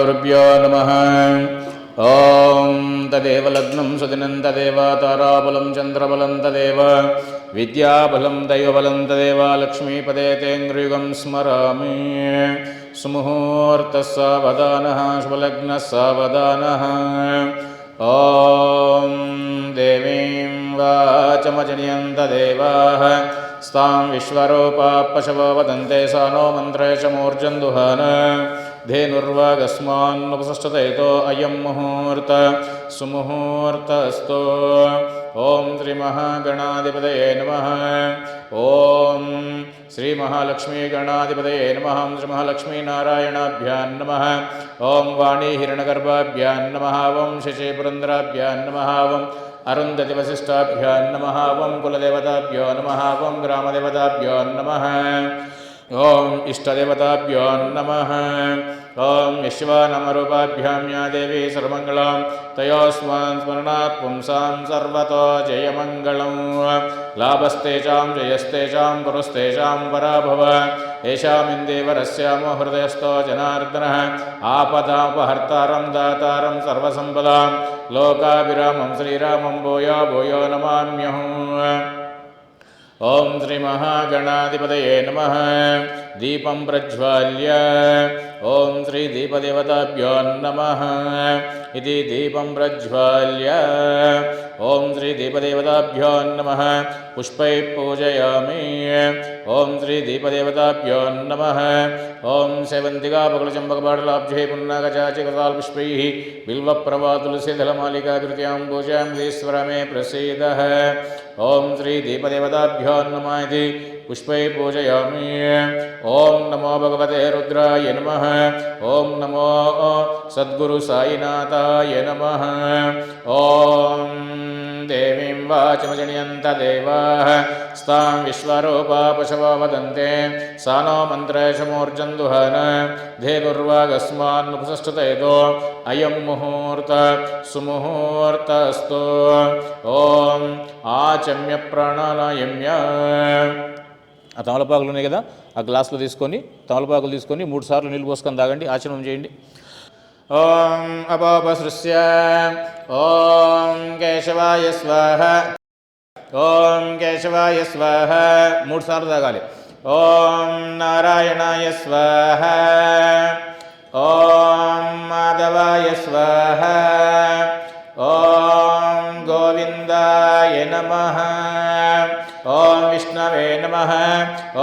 श्रीमहागुरुभ्यो नमः। ॐ तदेव लग्नं सुदिनं तदेव ताराबलं चन्द्रबलं तदेव विद्याबलं दैवबलं तदेव लक्ष्मीपदे तेऽङ्घ्रियुगं स्मरामि। सुमुहूर्तः सावधानः शुभलग्नः सावधानः। ॐ देवीं वाचमजनियन्त देवाः स्तां विश्वरूपाः पशवो वदन्ते सा नो मन्त्रेश मूर्जन्दुहान धेनुर्वागस्मान्नुपसृष्टतो अयं मुहूर्त सुमुहूर्तस्तु। ॐ श्रीमहागणाधिपतये नमः। ॐ श्रीमहालक्ष्मीगणाधिपतये नमः। श्रीमहालक्ष्मीनारायणाभ्यां नमः। ॐ वाणीहिरण्यगर्भाभ्यां नमः। ॐ शशिपुरन्दराभ्यां नमः। ॐ अरुन्धतिवसिष्ठाभ्यां नमः। ॐ कुलदेवताभ्यो नमः। ॐ ग्रामदेवताभ्यो नमः। ॐ इष्टदेवताभ्यो नमः। ॐ विश्वानामरूपाभ्यां या देवी सर्वमङ्गलां तयोस्मान् स्मरणात् पुंसां सर्वतो जयमङ्गलं। लाभस्तेषां जयस्तेषां गुरुस्तेषां पराभव। येषामिन्देवरस्यामो हृदयस्थो जनार्दनः आपदापहर्तारं दातारं सर्वसम्पदां लोकाभिरामं श्रीरामं भूयो भूयो नमाम्यहम्। ॐ श्रीमहागणाधिपतये नमः। दीपं प्रज्वाल्य ॐ श्रीदीपदेवताभ्यो नमः इति दीपं प्रज्वाल्य ॐ श्रीदीपदेवताभ्यो नमः पुष्पैः पूजयामि। ॐ श्रीदीपदेवताभ्यो नमः। ॐ सेवन्तिकापकुलचम्पकपाटलाब्जैः पुन्नागचाचिकताल्पुष्पैः बिल्वप्रभा तुलसीदलमालिकाकृत्यां पूजयामि मे प्रसीदः। ॐ श्रीदीपदेवताभ्यो नमः इति पुष्पैः पूजयामि। ॐ नमो भगवते रुद्राय नमः। ॐ नमो सद्गुरु साईनाथाय नमः। ॐ देवीं वाचमजनियन्त देवाः स्तां विश्वरूपा पशवो वदन्ते सा नो मन्त्रेषु मूर्जन्दुहान धेनुर्वागस्मान्नुपसृष्टतो अयं मुहूर्त सुमुहूर्तस्तु। ॐ आचम्य प्राणानायम्य। ఆ తమలపాకులు ఉన్నాయి కదా, ఆ గ్లాసులో తీసుకొని తమలపాకులు తీసుకొని 3 సార్లు నీళ్ళు పోసుకొని తాగండి, ఆచమనం చేయండి. ఓం అపోపసృస్య ఓం కేశవాయ స్వాహ ఓం కేశవాయ స్వాహ 3 సార్లు తాగాలి. ఓం నారాయణాయ స్వాహ ఓం మాధవాయ స్వాహ ఓం గోవిందాయ నమః ఓం విష్ణవే నమః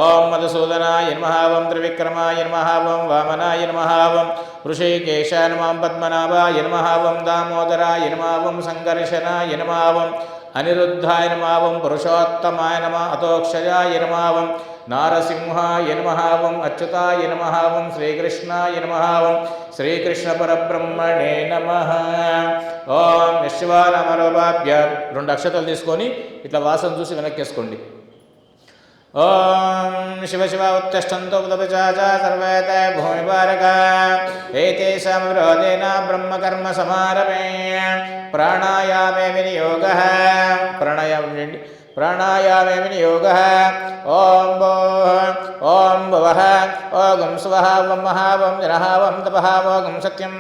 ఓం మధుసూదనాయ నమః ఓం త్రివిక్రమాయ నమః ఓం వామనాయ నమః ఓం ఋషికేశాయ నమః పద్మనాభాయ నమః ఓం దామోదరాయ నమః ఓం సంకర్షణాయ నమః ఓం అనిరుద్ధాయ నమః ఓం పురుషోత్తమాయ నమః అతోక్షజాయ నమః ఓం నారసింహాయ నమః ఓం అచ్యుతాయ నమః ఓం శ్రీకృష్ణాయ నమః ఓం శ్రీకృష్ణ పరబ్రహ్మణే నమః. ఓం విశ్వానామరూపాభ్యాం 2 అక్షతలు తీసుకొని ఇట్లా వాసన చూసి వెనక్కేసుకోండి. ఓం శివ శివ ఉత్తిష్టంతో ఉదపచాచ సర్వేతే భూమిపారక ఏతేషాం విరోధేన బ్రహ్మకర్మ సమారభే ప్రాణాయామే వినియోగః. ప్రాణాయామం చేయండి. ప్రాణాయామే వినియోగః. ఓం ఓం భువః ఓం స్వః ఓం మహా ఓం జనః ఓం తపః ఓం సత్యం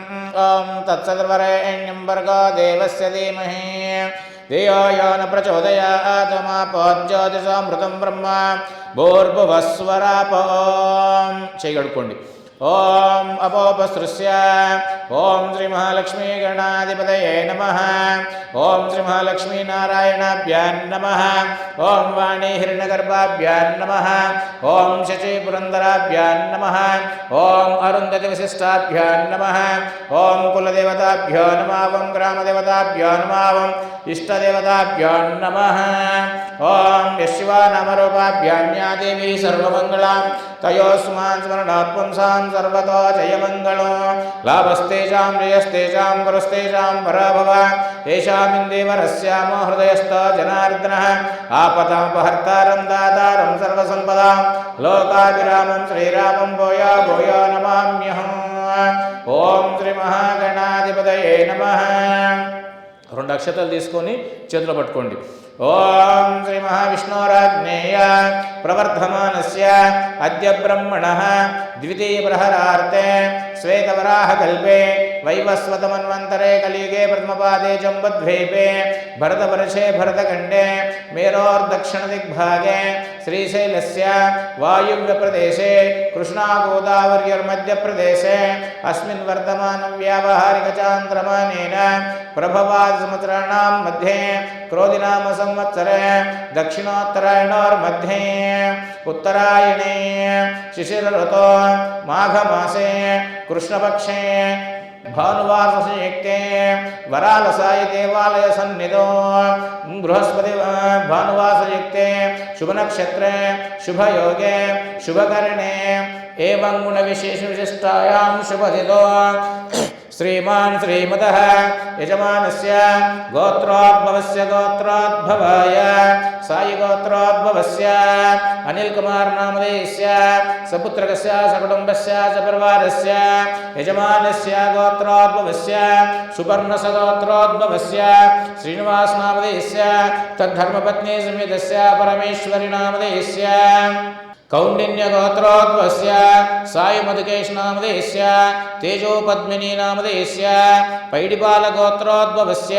ఓం తత్సర్వరేణ్యం భర్గో దేవస్య ధీమహి ధియో యో న ప్రచోదయాత్ మాపో జ్యోతిషామృతం బ్రహ్మ భూర్భువస్వరాప. ఓం చేయగడుకోండి. ఓం అపోపసృస్య ఓం శ్రీ మహాలక్ష్మీ గణాధిపతయే నమః. ఓం శ్రీ మహాలక్ష్మీ నారాయణాభ్యాం నమః. ఓం వాణీ హిరణ్యగర్భాభ్యాం నమః. ఓం శశి పురందరాభ్యాం నమః. ఓం అరుంధతి వశిష్టాభ్యాం నమః. ఓం కులదేవతాభ్యో నమః. ఓం గ్రామదేవతాభ్యో నమః. ఓం ఇష్టదేవతాభ్యో నమః. ఓం యశివానామరూపాభ్యాం యా దేవీ సర్వమంగళాం తయోస్మాన్ స్మరణాత్ పుంసాం సర్వతో జయమంగళం. లాభస్తేషాం జయస్తేషాం గురుస్తేషాం పరాభవ. येषामिन्देवरस्यामो हृदयस्थो जनार्दनः आपदापहर्तारं दातारं सर्वसम्पदां लोकाभिरामं श्रीरामं भूयो भूयो नमाम्यहम्. ॐ श्रीमहागणाधिपतये नमः. 2 అక్షతలు తీసుకొని చేతిలో పట్టుకోండి. ఓం శ్రీ మహావిష్ణోరాజ్ఞేయ ప్రవర్ధమానస్య అద్య బ్రహ్మణః ద్వితీయ ప్రహరార్తే శ్వేతవరాహకల్పే వైవస్వతమన్వంతరే కలియుగే ప్రథమపాదే జంబద్వీపే భరతవర్షే భరతఖండే మేరోర్దక్షిణదిగ్भागे శ్రీశైలస్య వాయువ్యప్రదేశే కృష్ణాగోదావర్యోర్మధ్యప్రదేశే అస్మిన్ వర్తమానం వ్యావహారికచాంద్రమానేన ప్రభవాది సంవత్సరాణాం మధ్యే క్రోధినామ సంవత్సరే దక్షిణోత్తరాయణోర్मध्ये ఉత్తరాయణే శిశిరఋతో మాఘమాసే కృష్ణపక్షే భానువాసయుక్తే వరాలసాయ దేవాలయ సన్నిధో బృహస్పతి భానువాసయుక్తే శుభనక్షత్రే శుభయోగే శుభకరణే ఏవం గుణ విశేష విశిష్టాయాం శుభదితో శ్రీమాన్ శ్రీమతః యజమానస్య గోత్రోద్భవస్య గోత్రోద్భవాయ సాయి గోత్రోద్భవస్య అనిల్ కుమార్ నామధేయస్య సపుత్రకస్య సకుటుంబస్య సపరివారస్య యజమానస్య గోత్రోద్భవస్య సుపర్ణస గోత్రోద్భవస్య శ్రీనివాస్ నామధేయస్య తద్ధర్మపత్ని సమేతస్య పరమేశ్వరి నామధేయస్య కౌండిన్య గోత్రోద్భవస్య సాయి మధుకేశ్ నామధేయస్య తేజోపద్మిని నామధేయస్య పైడిపాల గోత్రోద్భవస్య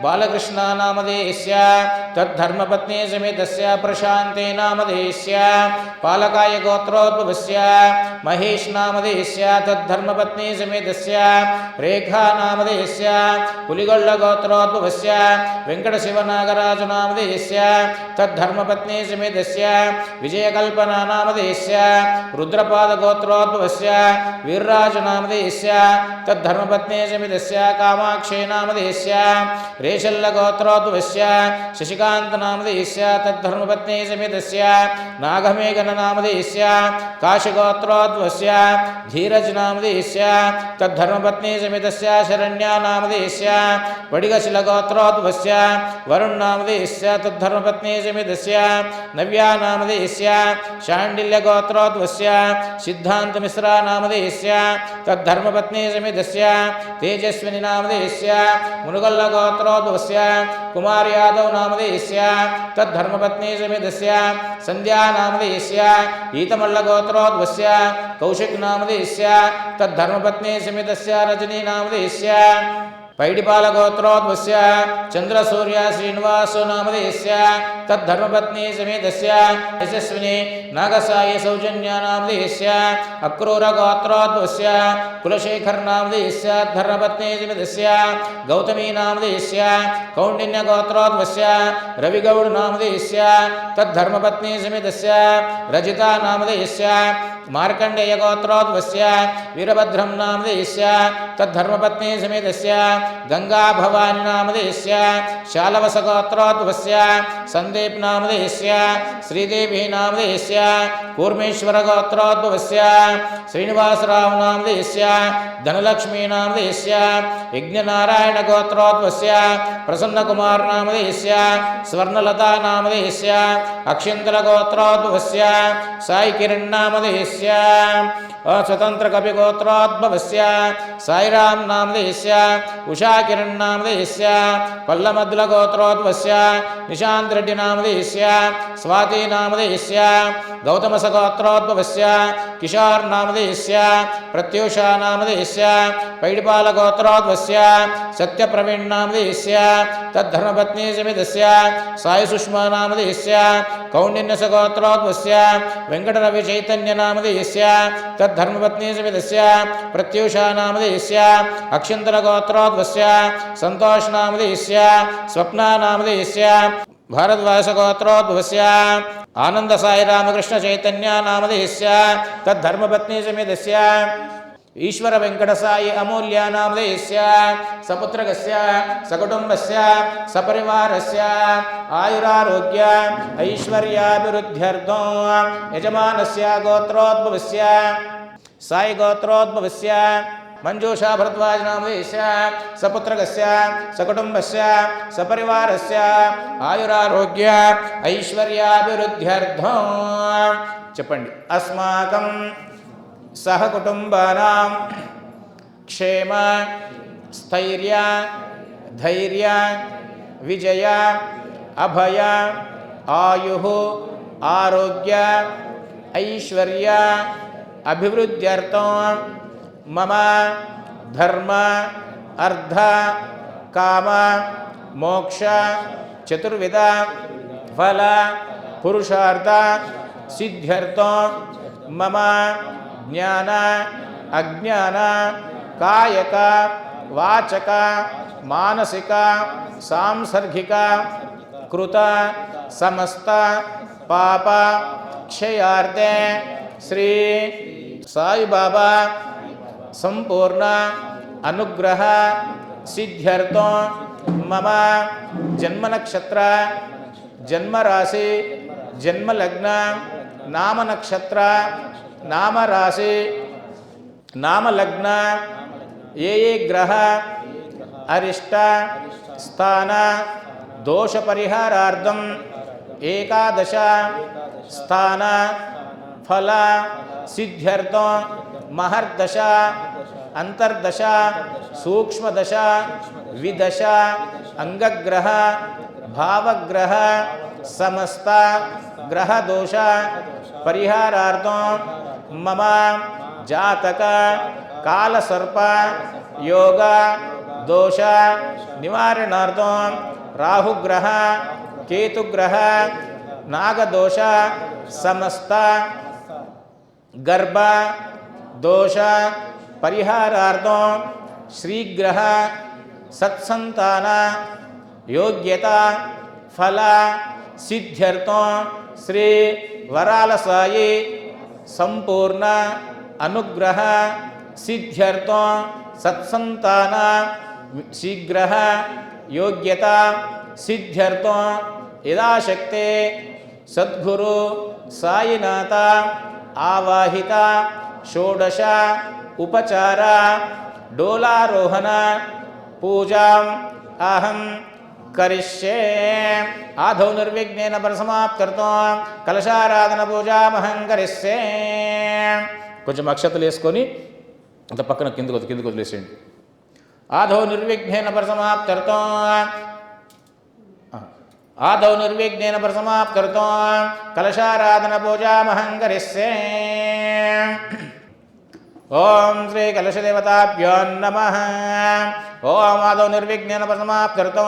బాలకృష్ణ నామధేయస్య తద్ధర్మపత్ని సమేతస్య ప్రశాంతి నామధేయస్య పాలకాయ గోత్రోద్భవస్య మహేష్ నామధేయస్య తద్ధర్మపత్ని సమేతస్య రేఖా నామధేయస్య పులిగొళ్ళ గోత్రోద్భవస్య వెంకటశివనాగరాజు నామధేయస్య తద్ధర్మపత్ని సమేతస్య విజయకల్పన నామధేయస్య రుద్రపాద గోత్రోద్భవస్య వీర్రాజు నామధేయస్య తద్ధర్మపత్ని సమేతస్య కామాక్షి నామధేయస్య రేషల్ల గోత్రోద్భవస్య శశికాంత నామధేయస్య తద్ధర్మపత్ని సమేతస్య నాగమేఘన నామధేయస్య కాశీగోత్రోద్భవస్య ధీరజ్ నామధేయస్య తద్ధర్మపత్ని సమేతస్య శరణ్య నామధేయస్య వడిగశిల గోత్రోద్భవస్య వరుణ్ నామధేయస్య తద్ధర్మపత్ని సమేతస్య నవ్యా నామధేయస్య శాండిల్య గోత్రోద్భవస్య సిద్ధాంత మిశ్రా నామధేయస్య తద్ధర్మపత్ని సమేతస్య తేజస్విని నామధేయస్య మునుగల్ల గోత్రోద్భవస్య కుమార్ యాదవ్ నామధేయస్య తద్ధర్మపత్ని సమేతస్య సంధ్యా నామధేయస్య ఈతమల్ల గోత్రోద్భవస్య కౌశిక్ నామధేయస్య తద్ధర్మపత్ని సమేతస్య రజనీ నామధేయస్య పైడిపాల గోత్రోద్భవస్య చంద్రసూర్య శ్రీనివాసో నామధేయస్య తద్ధర్మపత్ని సమేతస్య యశస్విని నాగసాయి సౌజన్య నామధేయస్య అక్రూర గోత్రోద్భవస్య కులశేఖర్ నామధేయస్య ధర్మపత్ని సమేతస్య గౌతమి నామధేయస్య కౌండిన్య గోత్రోద్భవస్య రవిగౌడ్ నామధేయస్య తద్ధర్మపత్ని సమేతస్య రజిత నామధేయస్య మార్కండేయ గోత్రోద్భవస్య వీరభద్రం నామధేయస్య తద్ధర్మపత్ని సమేతస్య గంగా భవాని నామధేయస్య శాలవస గోత్రోద్భవస్య సందీప్ నామధేయస్య శ్రీదేవి నామధేయస్య కూర్మేశ్వర గోత్రోద్భవస్య శ్రీనివాసరావు నామధేయస్య ధనలక్ష్మీ నామధేయస్య యజ్ఞనారాయణ గోత్రోద్భవస్య ప్రసన్నకుమార్ నామధేయస్య స్వర్ణలతా నామధేయస్య అక్షంతల గోత్రోద్భవస్య సాయి కిరణ్ నామధేయస్య స్వతంత్ర కపి గోత్రోద్భవస్య సాయిరామ్ నామధేయస్య ఉషా కిరణ్ నామధేయస్య పల్లమద్దుల గోత్రోద్భవస్య నిశాంత్ రెడ్డి నామధేయస్య స్వాతి నామధేయస్య గౌతమస గోత్రోద్భవస్య కిషోర్ నామధేయస్య ప్రత్యూష నామధేయస్య పైడిపాల గోత్రోద్భవస్య సత్యప్రవీణ్ నామధేయస్య తద్ధర్మపత్ని సమేతస్య సాయి సుష్మా నామధేయస్య కౌండిన్యస గోత్రోద్భవస్య వెంకటరవి చైతన్య నామధేయస్య తద్ధర్మపత్ని సమేతస్య ప్రత్యూష నామధేయస్య అక్షంతల గోత్రోద్భవస్య సంతోష్ నామధేయస్య స్వప్న నామధేయస్య భారద్వాస గోత్రోద్భవస్య ఆనంద సాయి రామకృష్ణ చైతన్య నామధేయస్య తద్ధర్మపత్ని సమేతస్య ఈశ్వర వెంకట సాయి అమూల్య నామధేయస్య సపుత్రకస్య సకుటుంబస్య సపరివారస్య ఆయురారోగ్య ఐశ్వర్యాభివృద్ధ్యర్థం యజమానస్య గోత్రోద్భవస్య సాయి గోత్రోద్భవస్య మంజూషా భరద్వాజ నామధేయస్య సపుత్రకస్య సకుటుంబస్య సపరివారస్య ఆయురారోగ్య ఐశ్వర్యాభివృద్ధ్యర్థం చెప్పండి. అస్మాకం సహకుటుంబానాం క్షేమ స్థైర్య ధైర్య విజయ అభయ ఆయుః ఆరోగ్య ఐశ్వర్య అభివృద్ధ్యర్థం మమ ధర్మ అర్థ కామ మోక్ష చతుర్విధ ఫల పురుషార్థ సిద్ధ్యర్థం మమ జ్ఞాన అజ్ఞాన కాయక వాచక మానసిక సాంసర్గిక కృత సమస్త పాప క్షయార్థే శ్రీ సాయిబాబా సంపూర్ణ అనుగ్రహ సిద్ధ్యర్థం మమ జన్మ నక్షత్ర జన్మరాశి జన్మలగ్న నామ నక్షత్ర నామరాశి నామలగ్న ఏ గ్రహ అరిష్ట స్థాన దోష పరిహారార్థం ఏకాదశ స్థాన ఫల సిద్ధ్యర్థం మహర్దశ అంతర్దశ సూక్ష్మదశ విదశ అంగగ్రహ భావగ్రహ సమస్త గ్రహ దోష పరిహారార్థం మమ జాతక కాలసర్ప యోగ దోష నివారణార్థం రాహుగ్రహ కేతుగ్రహ నాగదోష సమస్త గర్భ దోష పరిహారార్థం శ్రీగ్రహ సత్సంతాన యోగ్యత ఫల సిద్ధ్యర్థం శ్రీ వరాల సాయి సంపూర్ణ అనుగ్రహ సిద్ధ్యర్థం సత్సంతాన శీఘ్ర యోగ్యత సిద్ధ్యర్థం యథాశక్తే సద్గురు సాయినాథ ఆవాహిత షోడశ ఉపచార డోలారోహణ పూజాం అహం కరిష్యే. ఆదౌ నిర్విఘ్నేన పరిసమాప్త్యర్థం కలశారాధన పూజామహం కరిష్యే. కొంచెం అక్షతలు వేసుకొని అంత పక్కన కిందకు వదిలేసేయండి. ఆదౌ నిర్విఘ్నేన పరిసమాప్త్యర్థం ఆదౌ నిర్విఘ్నేన పరిసమాప్త్యర్థం కలశారాధన పూజామహం కరిష్యే. ఓం శ్రీ కలశదేవతాభ్యో నమః. ఓం ఆదౌ నిర్విఘ్నేన పరిసమాప్త్యర్థం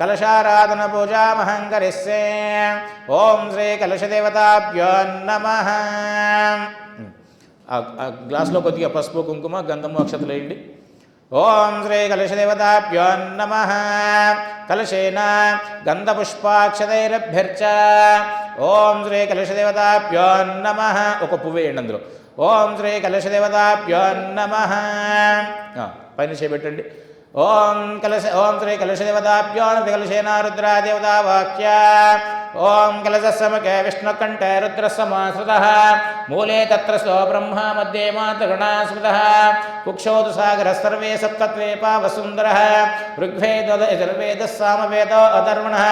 కలశారాధన పూజామహం కరిష్యే. ఓం శ్రీ కలశదేవతాభ్యో నమః. ఆ గ్లాసులో కొద్దిగా పసుపు కుంకుమ గంధము అక్షతలు వేయండి. ఓం శ్రీ కలశదేవతాభ్యో నమః. కలశేన గంధపుష్పాక్షతైరభ్యర్చ. ఓం శ్రీ కలశదేవతాభ్యో నమః. ఒక పువ్వు వేయండి అందులో. ఓం శ్రీ కలశదేవతాభ్యో నమః. పైన చేపెట్టండి. ఓం శ్రీ కలశదేవతాభ్యో కలశేన రుద్రాదేవతా వాక్య. ఓం కలశస్సముఖే విష్ణుకంఠే రుద్రస్సమాశ్రితః. మూలే తత్ర స్థో బ్రహ్మ మధ్యే మాతృగణా స్మృతః. కుక్షౌతు సాగరः సర్వే సప్తద్వీపా వసుందరः. ఋగ్వేదో యజుర్వేదः సామవేదో అథర్వణः.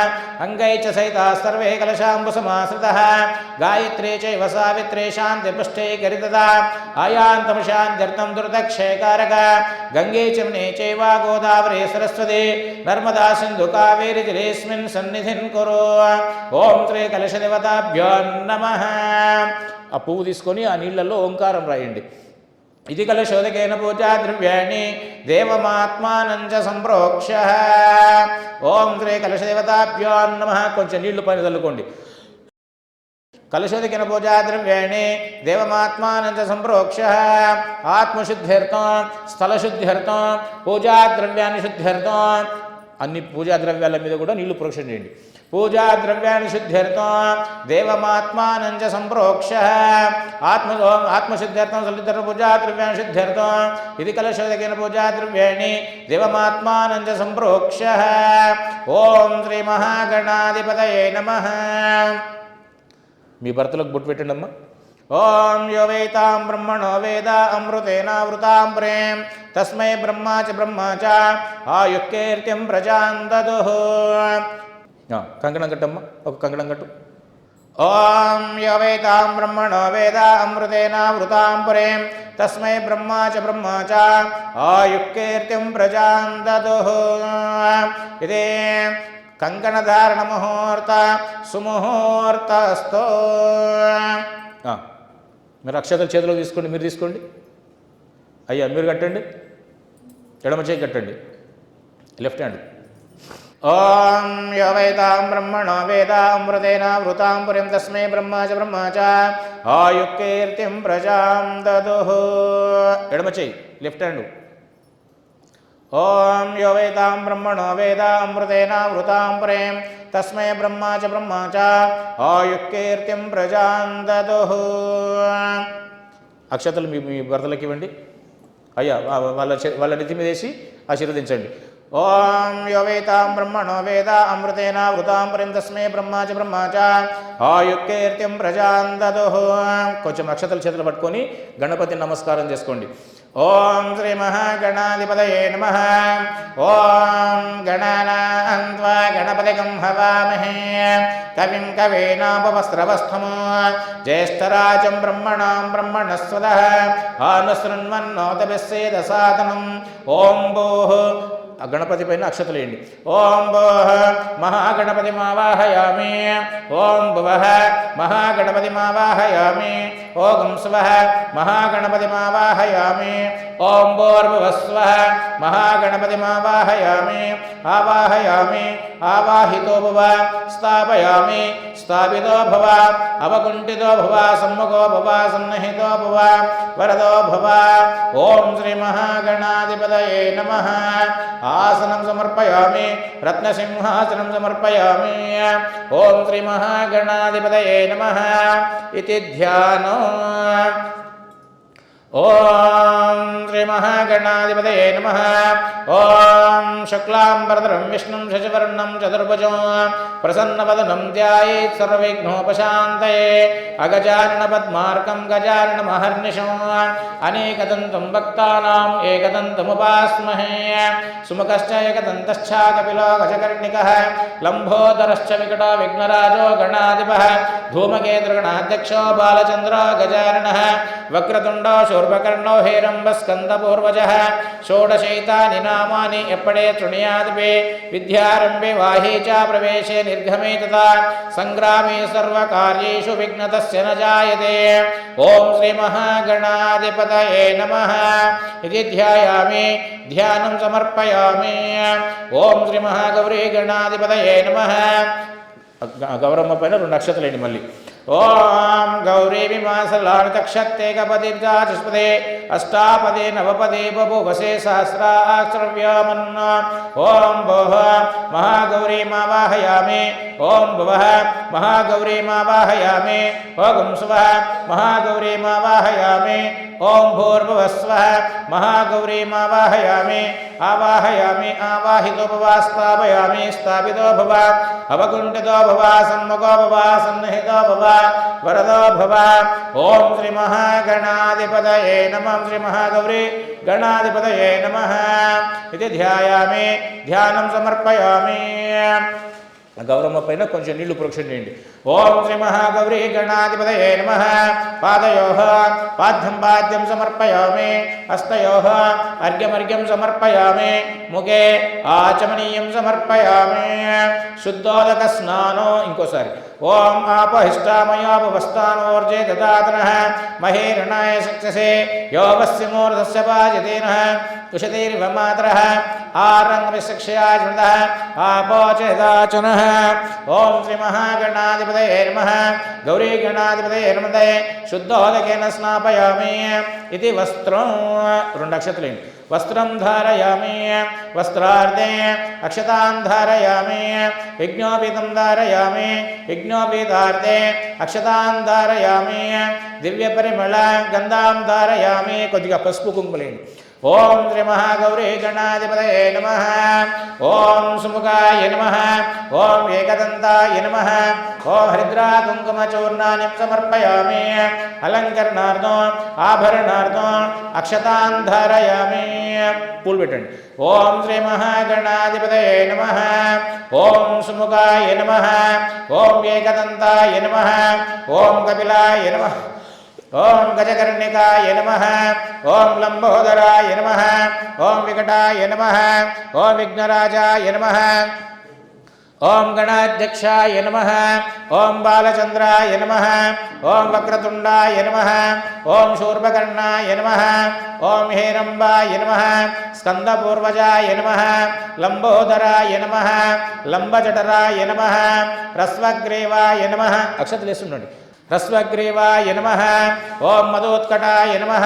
అంగై చ సహితాः సర్వే కలశాంబుసమాశ్రితः. గాయత్రీ చైవ సావిత్రీ శాంతిపుష్టే కరితదా. ఆయాంతం శాంత్యర్థం దుర్దక్షేకారక. గంగే చ చైవ గోదావరి సరస్వతి నర్మదా సింధు కావేరి జలేస్మిన్ సన్నిధిన్ కురు. ఓం శ్రీ కలశదేవతాభ్యో నమః. ఆ పువ్వు తీసుకొని ఆ నీళ్లలో ఓంకారం రాయండి. ఇది కలశోదకేన పూజా ద్రవ్యాణి దేవమాత్మానం చ సంప్రోక్ష్య. ఓం శ్రీ కలశదేవతాభ్యో నమః. కొంచెం నీళ్లు పైన చల్లుకోండి. కలశోదకేన పూజా ద్రవ్యాణి దేవమాత్మానం చ సంప్రోక్ష్య. ఆత్మశుద్ధ్యర్థం స్థలశుద్ధ్యర్థం పూజా ద్రవ్యాన్ని శుద్ధ్యర్థం. అన్ని పూజా ద్రవ్యాల మీద కూడా నీళ్లు ప్రోక్షణ చేయండి. పూజా ద్రవ్యాన్ని శుద్ధ్యర్థం దేవమాత్మానం చ సంప్రోక్ష్య. ఆత్మశుద్ధ్యర్థం సలితర్థం పూజా ద్రవ్యాన్ని శుద్ధ్యర్థం. ఇది కలశోదకేన పూజా ద్రవ్యాణి దేవమాత్మానం చ సంప్రోక్ష్య. ఓం శ్రీ మహాగణాధిపతయే నమః. మీ భర్తలకు బొట్టు పెట్టండి అమ్మా. ఓం యో వేతాం బ్రహ్మణో వేద అమృతేనావృతాం ప్రేం తస్మై బ్రహ్మా చ ఆయుఃకీర్తిం ప్రజాం దదుః. కంకణం కట్టమ్మా. ఒక కంకణం కట్టు. ఓం యో వేదాం బ్రహ్మణో వేద అమృతేనావృతాం పురీం తస్మై బ్రహ్మా చ ఆయుఃకీర్తిం ప్రజాం దదుః. ఇది కంకణధారణ ముహూర్త సుముహూర్తస్తో. మీరు అక్షతలు చేతిలో తీసుకోండి, మీరు తీసుకోండి. అయ్యా మీరు కట్టండి, ఎడమ చేయి కట్టండి, లెఫ్ట్ హ్యాండ్. ఓం యో వేదాం బ్రహ్మణో వేద అమృతేనావృతాం పురీం తస్మై బ్రహ్మా చ ఆయుఃకీర్తిం ప్రజాం దదుః. ఎడమ చేయి, లెఫ్ట్ హ్యాండ్. ఓం యో వేదాం బ్రహ్మణో వేద అమృతేనావృతాం పురీం తస్మై బ్రహ్మా చ ఆయుఃకీర్తిం ప్రజాం దదుః. అక్షతలు మీ భర్తలకు ఇవ్వండి. అయ్యా వాళ్ళ నెత్తి మీద వేసి ఆశీర్వదించండి. ఓం యో వేదాం బ్రహ్మణో వేద అమృతేనావృతాం పురీం తస్మై బ్రహ్మా చ ఆయుఃకీర్తిం ప్రజాం దదుః. కొంచెం అక్షతలు చేతులు పట్టుకొని గణపతి నమస్కారం చేసుకోండి. ఓం శ్రీ మహాగణాధిపతయే నమః. ఓం గణానాం త్వా గణపతిగం హవామహే కవిం కవీనాపవస్త్రవస్థం జ్యేష్ఠరాజం బ్రహ్మణాం బ్రహ్మణస్పదః ఆనుశృణ్వన్నోతభిస్సేదసాదనం. ఓం భూః గణపతి పైన అక్షతలు వేయండి. ఓం భూః మహాగణపతిమావాహయామి. ఓం భువః మహాగణపతిమావాహయామి. ఓం స్వః మహాగణపతిమావాహయామి. ఓం భూర్భువస్వః మహాగణపతిమావాహయామి. ఆవాహయామి ఆవాహితో భవ స్థాపయామి స్థాపితో భవ అవకుంఠితో భవ సమ్ముఖో భవ సన్నిహితో భవ వరదో భవ. ఓం శ్రీ మహాగణాధిపతయే నమః. ఆసనం సమర్పయామి రత్నసింహాసనం సమర్పయామి. ఓం శ్రీ మహాగణాధిపతయే నమః ఇతి ధ్యానో. ఓం శ్రీ మహాగణాధిపతయే నమః. ఓం శుక్లాంబరధరం విష్ణుం శశివర్ణం చతుర్భుజం ప్రసన్నవదనం ధ్యాయేత్ సర్వవిఘ్నోపశాంతయే. అగజానన పద్మార్కం గజాననమహర్నిశం అనేకదంతం భక్తానాం ఏకదంతముపాస్మహే. సుముఖశ్చ ఏకదంతశ్చ కపిలో గజకర్ణికః లంబోదరశ్చ వికటో విఘ్నరాజో గణాధిపః ధూమకేతుర్గణాధ్యక్షో బాలచంద్రో గజాననః వక్రతుండో శూర్పకర్ణో హేరంబస్కందపూర్వజः. షోడశైతాని నామాని ఎప్పడే తృణయాదిపే విద్యారంభే వాహే చ ప్రవేశే నిర్గమే తథా సంగ్రామే సర్వకార్యేషు విఘ్నతస్య న జాయతే. ఓం శ్రీ మహాగణాధిపతయే నమః ఇది ధ్యాయామి ధ్యానం సమర్పయామి. ఓం శ్రీ మహాగౌరీ గణాధిపతయే నమః. గౌరమ్మ పైన 2 అక్షతలేండి మళ్ళీ. ఓం గౌరీ విమాసలాని తక్షత్తేకపదిర్గాచస్పదే అష్టాపదే నవపదే బభూవసే సహస్రాక్షరవ్యామన్న. ఓం భోః మహాగౌరీమావాహయామి. ఓం భువః మహాగౌరీమావాహయామి. ఓం స్వః మహాగౌరీమావాహయామి. ఓం భూర్భువస్వః మహాగౌరీమావాహయామి. ఆవాహయామి ఆవాహితో భవ స్థాపయామి స్థాపితో భవ అవకుంఠితో భవ సమ్ముఖో భవ సన్నిహితో భవ వరదో భవ. ఓం శ్రీ మహాగణాధిపతయే నమః. శ్రీ మహాగౌరీ గణాధిపతయే నమః ఇది ధ్యాయామి ధ్యానం సమర్పయామి. గౌరమ్మ పైన కొంచెం నీళ్లు ప్రోక్షణ చేయండి. ఓం శ్రీ మహాగౌరీ గణాధిపతయే నమః. పాదయోః పాద్యం పాద్యం సమర్పయామి. హస్తయోః అర్ఘ్యమర్ఘ్యం సమర్పయామి. ముఖే ఆచమనీయం సమర్పయామి. శుద్ధోదక స్నానో. ఇంకోసారి. ఓం ఆపహిష్టామయాపవస్థానోర్జే దదాతనః మహేరణాయ శక్ససే యోగస్య మూర్ధస్య పాజతేనః కుశతేరివ మాతరః ఆరంగవిశక్ష్యాజృతః ఆపోచదాచనః. ఓం శ్రీ మహాగణాధిపతయే నమః. గౌరీ గణాధిపతయే నమః. శుద్ధోదకేన స్నాపయామి. ఇది వస్త్రం 2 అక్షతలేండి. వస్త్రం ధారయామి. వస్త్రార్ధే అక్షతాన్ ధారయామి. యజ్ఞోపీతం ధారయామి. యజ్ఞోపీతార్ధే అక్షతాన్ ధారయామి. దివ్య పరిమళ గంధాం ధారయామి. కొద్దిగా పసుపు కుంకుమలేండి. ओम श्री महागौरी गणाधिपतये नमः। ओम सुमुखाय नमः। ओम एकदन्ताय नमः। ओम हरिद्रा कुंकुमचूर्णानि समर्पयामि। अलंकरणार्थम् आभरणार्थम् अक्षतान् धारयामि। पूल बेटंడి। ओम श्री महागणाधिपतये नमः। ओम सुमुखाय नमः। ओम एकदन्ताय नमः। ओम कपिलाय नमः। ओम गजकर्णिकाय नमः। ओम लंबोदराय नमः। ओम विकटाय नमः। ओम विघ्नराजाय नमः। ओम गणाध्यक्षाय नमः। ओम बालचंद्राय नमः। ओम वक्रतुंडाय नमः। ओम शूर्पकर्णाय नमः। ओम हेरंबाय नमः। स्कंदपूर्वजाय नमः। लंबोदराय नमः। लंबजठराय नमः। रस्वग्रीवाय नमः। अक्षतलेस्तुंडंడి। रस्वग्रीवाय नमः। ओम मदोत्कटाय नमः।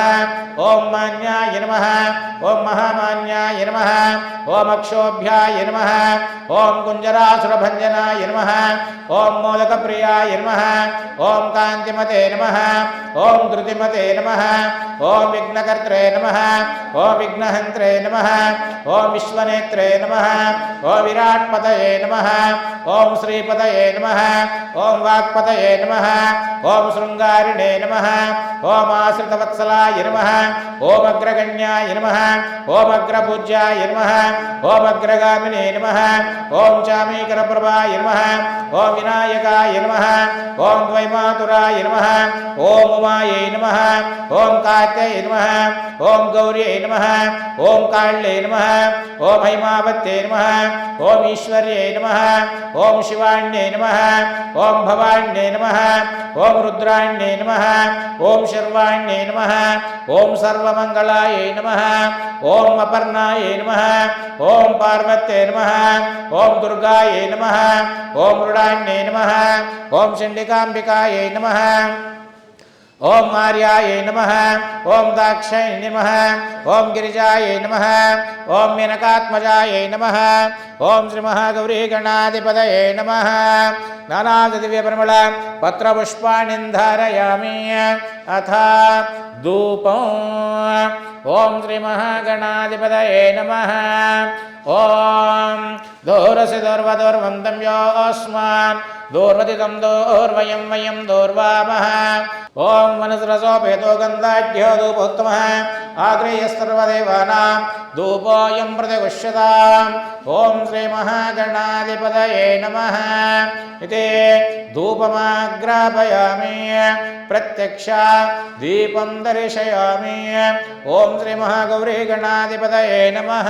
ओम मान्याय नमः। ओम महामान्याय नमः। ओम अक्षोभ्याय नमः। ओम कुंजरासुरभंजनाय नमः। ओम मोदकप्रियाय नमः। ओम कांतिमते नमः। ओम धृतिमते नमः। ओम विघ्नकर्त्रे नमः। ओम विघ्नहन्त्रे नमः। ओम विश्वनेत्रे नमः। ओम विराट्पतये नमः। ओम श्रीपतये नमः। ओम वाक्पतये नमः। ओम शृंगारिणे नमः। ओम आश्रितवत्सलाय नमः। ओम अग्रगण्याय नमः। ओम अग्रपूज्याय नमः। ओम अग्रगामिने नमः। ओम चामीकरप्रभाय नमः। ओम विनायकाय नमः। ओम द्वैमातुराय नमः। ओम उमायै नमः। ओम कात्यायै नमः। ओम गौर्यै नमः। ओम काल्यै नमः। ओम हैमावत्यै नमः। ओम ईश्वर्यै नमः। ओम शिवाण्यै नमः। ओम भवाण्यै नमः। ओम रुद्राण्यै नमः। ओम शर्वाण्यै नमः। ओम सर्वमंगलायै नमः। ओम अपर्णायै नमः। ओम पार्वत्यै नमः। ओम दुर्गायै नमः। ओम मृडाण्यै नमः। ओम चण्डिकाम्बिकायै नमः। ओम मार्यायै नमः। ओम दाक्षायै नमः। ओम गिरिजायै नमः। ओम मेनकात्मजायै नमः। ओम श्री महागौरी गणाधिपतये नमः। नानादिव्यपरिमळ पत्रपुष्पाणि धारयामि। अथ धूपम्। ओम श्री महागणाधिपतये नमः। ओम दोरसि दोर्वदोर्वन्तं योऽस्मान् दोर्वदितं दोर्वयं वयं दोर्वामः। ओम मनसरसोपेतो गन्धाढ्यो धूपोत्तमः आग्रेयस्तर्वदेवानां धूपोऽयं प्रतिगुह्यताम्। ओम श्री महागणाधिपतये नमः। इति धूपमाग्रापयामि। प्रत्यक्ष दीपं दर्शयामि। ओम श्री महागौरी गणाधिपतये नमः।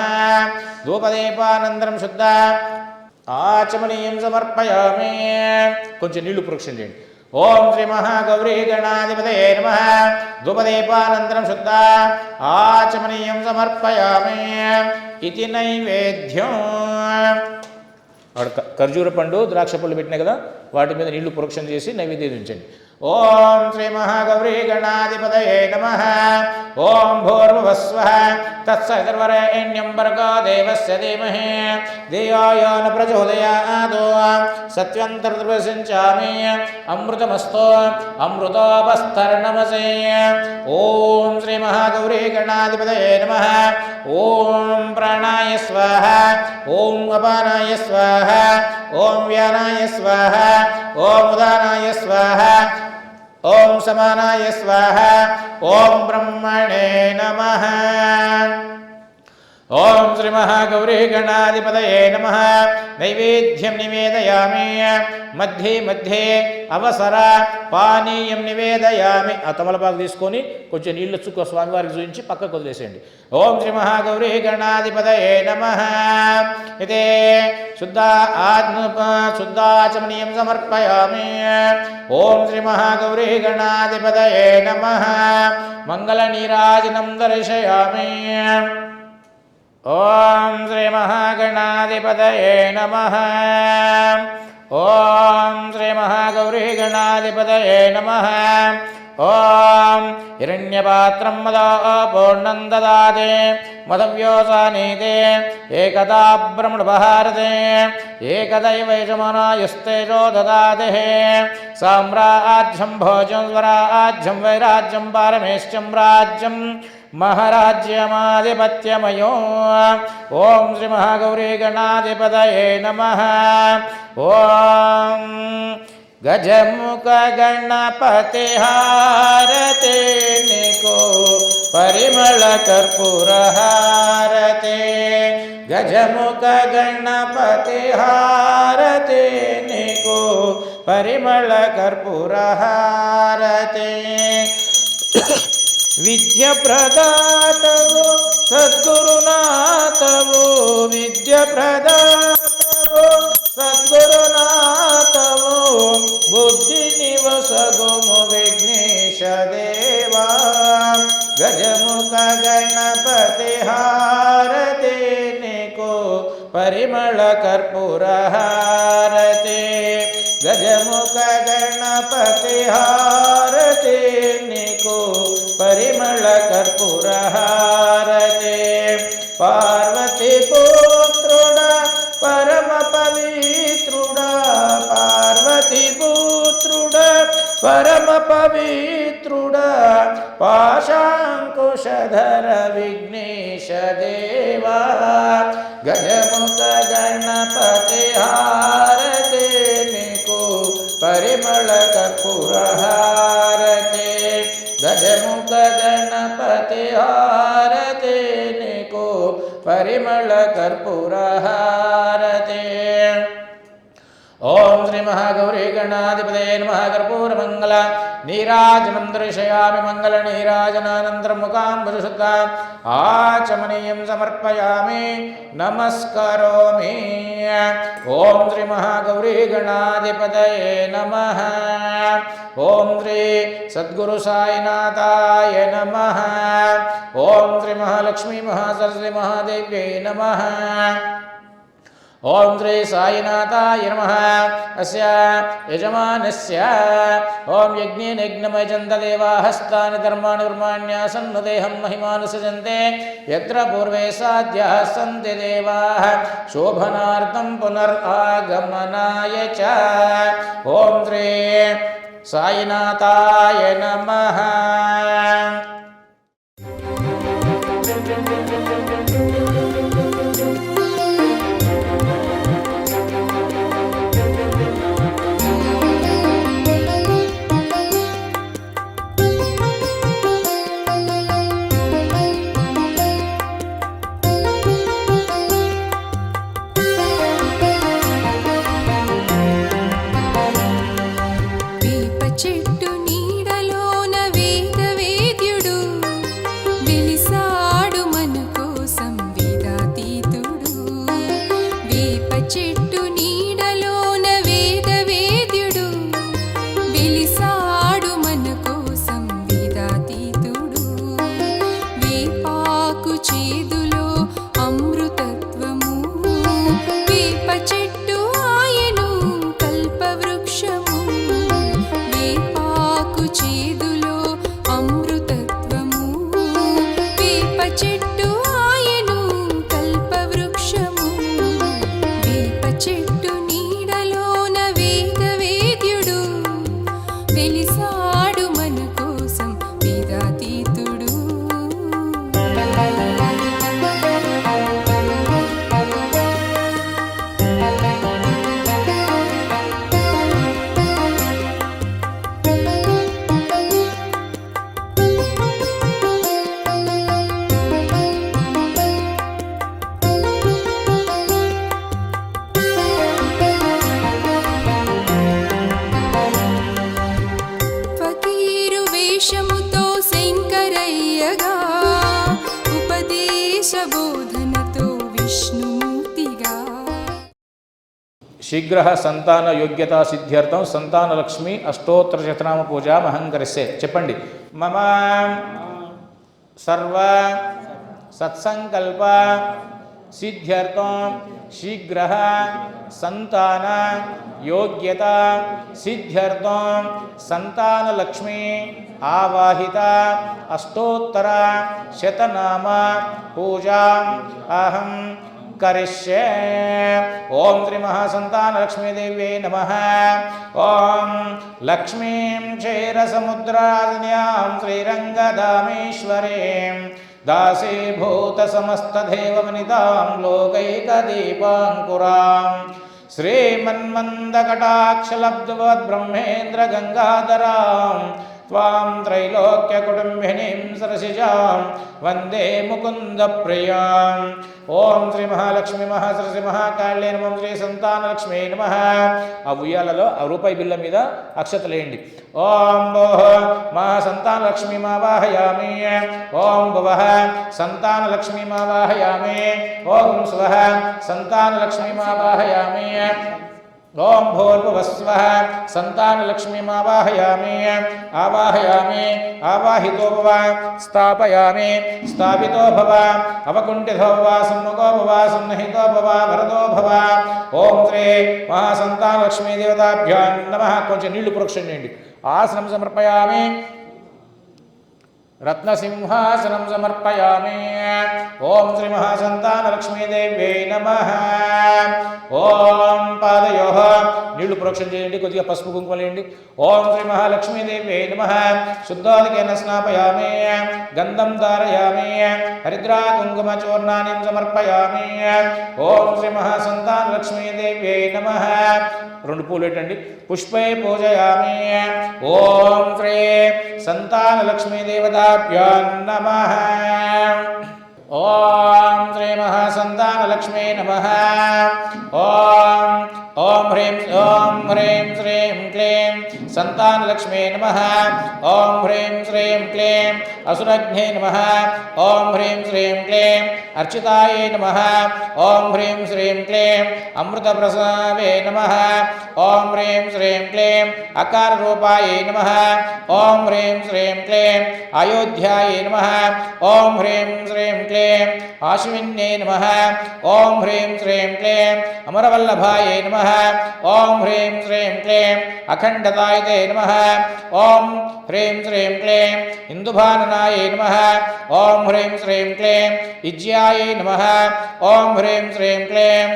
धूपदीपानन्तरं शुद्ध आचमनीयं समर्पयामि। కొంచెం నీళ్లు ప్రోక్షణ చేయండి। ओम श्री महागौरी गणाधिपतये नमः। धूपदीपानन्तरं शुद्ध आचमनीयं समर्पयामि। इति नैवेद्यं। ఖర్జూర పండు ద్రాక్ష పళ్ళు పెట్టినా కదా వాటి మీద నీళ్లు ప్రోక్షణ చేసి నైవేద్యం ఉంచండి। ओम श्री महागौरी गणाधिपतये नमः। ओम भूर्भुवस्वः तत्सवितुर्वरेण्यं भर्गो देवस्य धीमहि धियो यो न प्रचोदयात्। सत्वन्तर्वसिञ्चामि अमृतमस्तु अमृतोपस्तरणमसि। ओम श्री महागौरी गणाधिपतये नमः। ओम प्राणाय स्वाहा। ओम अपानाय स्वाहा। ओम व्यानाय स्वाहा। ओम उदानाय स्वाहा। ओम समानाय स्वाहा। ओम ब्रह्मणे नमः। ओम श्री महागौरी गणाधिपतये नमः। नैवेद्यं निवेदयामि। मध्ये मध्ये అవసర పానీయం నివేదయామి। ఆ తమలపాకు తీసుకొని కొంచెం నీళ్లు చుక్క స్వామివారికి చూపించి పక్కకు వదిలేసేయండి। ఓం శ్రీ మహాగౌరీ గణాధిపతయే నమః। ఇదే శుద్ధాచమనీయం సమర్పయామి। ఓం శ్రీ మహాగౌరీ గణాధిపతయే నమః। మంగళ నీరాజనం దర్శయామి। ओम श्री महागणाधिपतये नमः। ओम श्री महागौरी गणाधिपतये नमः। ओम हिरण्यपात्रं मदपूर्णं ददाति मदव्योसानीते एकदा ब्रह्मणभारते एकदैव यजमानायुस्तेजो ददाति। साम्राज्यं भोजं स्वराज्यं वैराज्यं पारमेश्चं राज्यं महराज्यमाधिपत्यमयो ओं श्री महागौरी गणाधिपतये नमः ओं गजमुख गणपति हारते निको परिमल कर्पूर हारते गजमुख गणपति हारते निको परिमल कर्पूर हारते विद्या प्रदातवो सद्गुरुनाथवो विद्या प्रदातवो सद्गुरुनाथवो बुद्धि निवसगुमु विघ्नेश देवा गजमुख गणपति हारते निको परिमल कर्पूर हारते गजमुख गणपति हारते निको परिमल कर्पूर हारते पार्वती पुत्रुडा परम पवित्रुडा पार्वती पुत्रुडा परम पवित्रुडा पाशांकुशधर विघ्नेश देवा गजमुख गणपति हारते निको परिमल कर्पूर हारते गजमुख गणपति हारते निको परिमल कर्पूर हारते ओं श्री महागौरी गणाधिपतये नमः कर्पूर मंगल नीराजनं दर्शयामि मंगल नीराजनानन्तरं मुखाम्बुजशुद्धा आचमनीयं समर्पयामि नमस्करोमि ओं श्री महागौरी गणाधिपतये नमः ओं श्री सद्गुरु साईनाथाय नमः ओं श्री महालक्ष्मी महासरस्वती महादेव्यै नमः ओं श्री साईनाथाय नमः अस्य यजमानस्य ओं यज्ञेन यज्ञमयजन्त देवाः हस्तानि धर्माणि कर्माण्यासन्नुदेहं महिमानुसजन्ते यत्र पूर्वे साध्याः सन्ति देवाः शोभनार्थं पुनरागमनाय च ओं श्री साईनाथाय नमः शीघ्र संतान योग्यता सिद्ध्यर्थं संतान लक्ष्मी अष्टोत्तर शतनाम पूजा महंकरिष्ये चेप्पंడి मम सर्व सत्संकल्प सिद्ध्यर्थं शीघ्र संतान योग्यता सिद्ध्यर्थं संतान लक्ष्मी आवाहिता अष्टोत्तर शतनाम पूजा अहं करिष्ये। ओम श्री महासंतानलक्ष्मी देव्यै नमः। ओम लक्ष्मीं क्षीरसमुद्रादिन्यां श्रीरङ्गधामेश्वरीं दासीभूतसमस्तदेववनितां लोकैकदीपाङ्कुरां श्रीमन्मन्दकटाक्षलब्धवद्ब्रह्मेन्द्रगङ्गाधरां त्वां त्रैलोक्यकुटुम्बिनीं सरसिजां वन्दे मुकुन्दप्रियाम्। ओम श्री महालक्ष्मी महासरस्वती महाकाళ్యే నమః। శ్రీ సంతానలక్ష్మీ నమః। ఆ ఉయ్యాలలో ఆ రూపాయి బిల్ల మీద అక్షతలేయండి. ఓం భోః మహాసంతానలక్ష్మీ మావాహయామి। ఓం భువః సంతానలక్ష్మీ మావాహయామి। ఓం స్వః సంతానలక్ష్మీ మావాహయామి। ओम भूर्भुवस्वः संतानलक्ष्मीमावाहयामि। आवाहयामि आवाहितो भव स्थापयामि स्थापितो भव अवकुण्ठितो भव सम्मुखो भव सन्निहितो भव वरदो भव। ओम श्री महासंतानलक्ष्मी देवताभ्यां नमः। కొంచెం నీళ్లు ప్రోక్షణ చేయండి। ఆసనం సమర్పయామి। रत्नसिंहासनं समर्पयामि। ओम श्री महासंतानलक्ष्मी देव्यै नमः। ओम पादयोः నీళ్లు ప్రోక్షణ చేయండి। కొద్దిగా పసుపు కుంకుమ వేయండి। ఓం శ్రీ మహాలక్ష్మీ దేవ్యై నమః। శుద్ధోదకేన స్నాపయామి గంధం ధారయామి హరిద్రా కుంకుమ చూర్ణాని సమర్పయామి। ఓం శ్రీ మహాసంతానలక్ష్మీ దేవ్యై నమః। రెండు పూలు పెట్టండి। పుష్పై పూజయామి। ఓం శ్రీ సంతానలక్ష్మీ దేవతాభ్యో నమః। ओम श्री महासंतानलक्ष्मी नमः। ओम ओम ह्रीं श्रीं क्लीं संतानलक्ष्मी नमः। ओम ह्रीं श्रीं क्लीं असुरग्ने नमः। ओम ह्रीं श्रीं क्लीं अर्चितायै नमः। ओम ह्रीं श्रीं क्लीं अमृतप्रसावे नमः। ओम ह्रीं श्रीं क्लीं अकाररूपायै नमः। ओम ह्रीं श्रीं क्लीं अयोध्यायै नमः। ओम ह्रीं श्रीं क्लीं आश्विन्यै नमः। ओम ह्रीं श्रीं क्लीं अमरवल्लभायै नमः। ओम ह्रीं श्रीं क्लीं अखण्डतायै नमः। ओम ह्रीं श्रीं क्लीं इंदुभाननायै नमः। ओम ह्रीं श्रीं क्लीं इज्यायै नमः। ओम ह्रीं श्रीं क्लीं